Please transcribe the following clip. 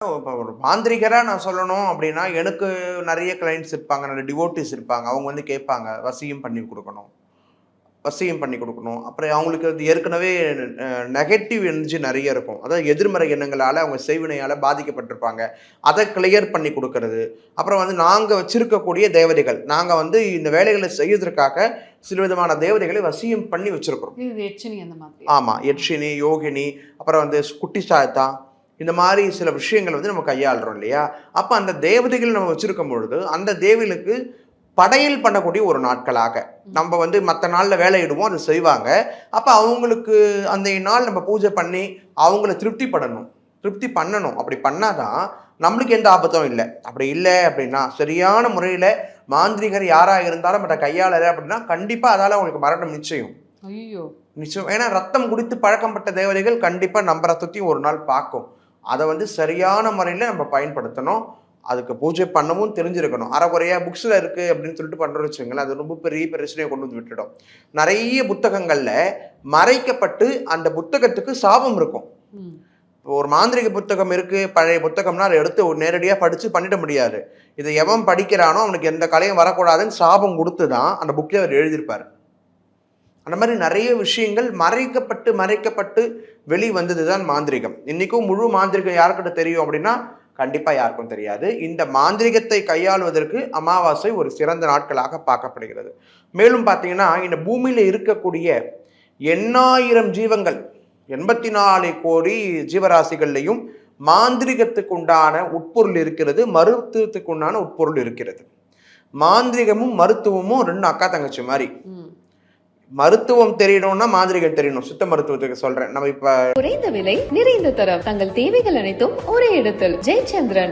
இப்போ ஒரு மாந்திரிகரா நான் சொல்லணும் அப்படின்னா, எனக்கு நெறைய கிளையண்ட்ஸ் இருப்பாங்க. நெறைய டிவோட்டீஸ் இருப்பாங்க. அவங்க வந்து கேட்பாங்க. வசியம் பண்ணி குடுக்கணும். வசியம் பண்ணி குடுக்கணும். அப்புறம் அவங்களுக்கு வந்து ஏற்கனவே நெகட்டிவ் எனர்ஜி நெறைய இருக்கும். அதாவது எதிர்மறை எண்ணங்களால, அவங்க செய்வினையால பாதிக்கப்பட்டிருப்பாங்க. அத கிளியர் பண்ணி குடுக்கறது. அப்புறம் வந்து நாங்க வச்சிருக்கக்கூடிய தேவதைகள். நாங்க வந்து இந்த வேலைகள செய்யறதற்காக சில விதமான தேவதைகளை வசியம் பண்ணி வச்சிருக்கிறோம். இது எச்சினி அந்த மாதிரியா? ஆமா. யட்சினி, யோகினி, அப்புறம் வந்து குட்டி சாத்தா, இந்த மாரி சில விஷயங்கள் வந்து நம்ம கையாளுறோம் இல்லையா? அப்ப அந்த தேவதைகள் நம்ம வச்சிருக்கும் பொழுது, அந்த தேவிகளுக்கு படையல் பண்ணக்கூடிய ஒரு நாட்களாக, நம்ம வந்து மத்த நாள்ல வேலையிடுவோம், அத செய்வாங்க. அப்ப அவங்களுக்கு அந்த நாள் நம்ம பூஜை பண்ணி, அவங்கள திருப்திப்படணும். திருப்தி பண்ணணும். அப்படி பண்ணா தான், நம்மளுக்கு எந்த ஆபத்தும் இல்ல. அப்படி இல்ல அப்படின்னா, சரியான முறையில மாந்திரிகர் யாரா இருந்தாலும் அத கையாளல அப்படின்னா, கண்டிப்பா அதால அவங்களுக்கு மரணம் நிச்சயம். ஐயோ! நிச்சயம். ஏன்னா ரத்தம் குடித்து பழக்கப்பட்ட தேவதைகள் கண்டிப்பா நம்ம ரத்தத்தையும் ஒரு நாள் பார்க்கும். அத வந்து சரியான முறையில நம்ம பயன்படுத்தணும். அதுக்கு பூஜை பண்ணவும் தெரிஞ்சிருக்கணும். அரைகுறையா புக்ஸ்ல இருக்கு அப்படின்னு சொல்லிட்டு பண்றோம்னு வச்சுக்கோங்களேன், அது ரொம்ப பெரிய பிரச்சனைய கொண்டு வந்து விட்டுடும். நெறைய புத்தகங்கள்ல மறைக்கப்பட்டு அந்த புத்தகத்துக்கு சாபம் இருக்கும். ம். இப்போ ஒரு மாந்திரீக புத்தகம் இருக்கு, பழைய புத்தகம்னா அத எடுத்து நேரடியா படிச்சு பண்ணிட முடியாது. இத எவன் படிக்கிறானோ அவனுக்கு எந்த கலையும் வரக்கூடாதுன்னு சாபம் குடுத்து தான் அந்த புக்ல அவர் எழுதியிருப்பாரு. அந்த மாதிரி நிறைய விஷயங்கள் மறைக்கப்பட்டு மறைக்கப்பட்டு வெளி வந்ததுதான் மாந்திரிகம். இன்னைக்கும் முழு மாந்திரிகம் யாருக்கிட்ட தெரியும் அப்படின்னா கண்டிப்பா யாருக்கும் தெரியாது. இந்த மாந்திரிகத்தை கையாளுவதற்கு அமாவாசை ஒரு சிறந்த நாட்களாக பார்க்கப்படுகிறது. மேலும் பார்த்தீங்கன்னா இந்த பூமியில இருக்கக்கூடிய 8,000 ஜீவங்கள் 84 கோடி ஜீவராசிகள்லையும் மாந்திரிகத்துக்கு உண்டான உட்பொருள் இருக்கிறது, மருத்துவத்துக்கு உண்டான உட்பொருள் இருக்கிறது. மாந்திரிகமும் மருத்துவமும் ரெண்டு அக்கா தங்கச்சி மாதிரி. மருத்துவம் தெரியணும்னா மாந்திரிகம் தெரியணும். சித்த மருத்துவத்துக்கு சொல்றேன். நம்ம இப்ப குறைந்த விலை நிறைந்த தரம் தங்கள் தேவைகள் அனைத்தும் ஒரே இடத்தில் ஜெயச்சந்திரன்.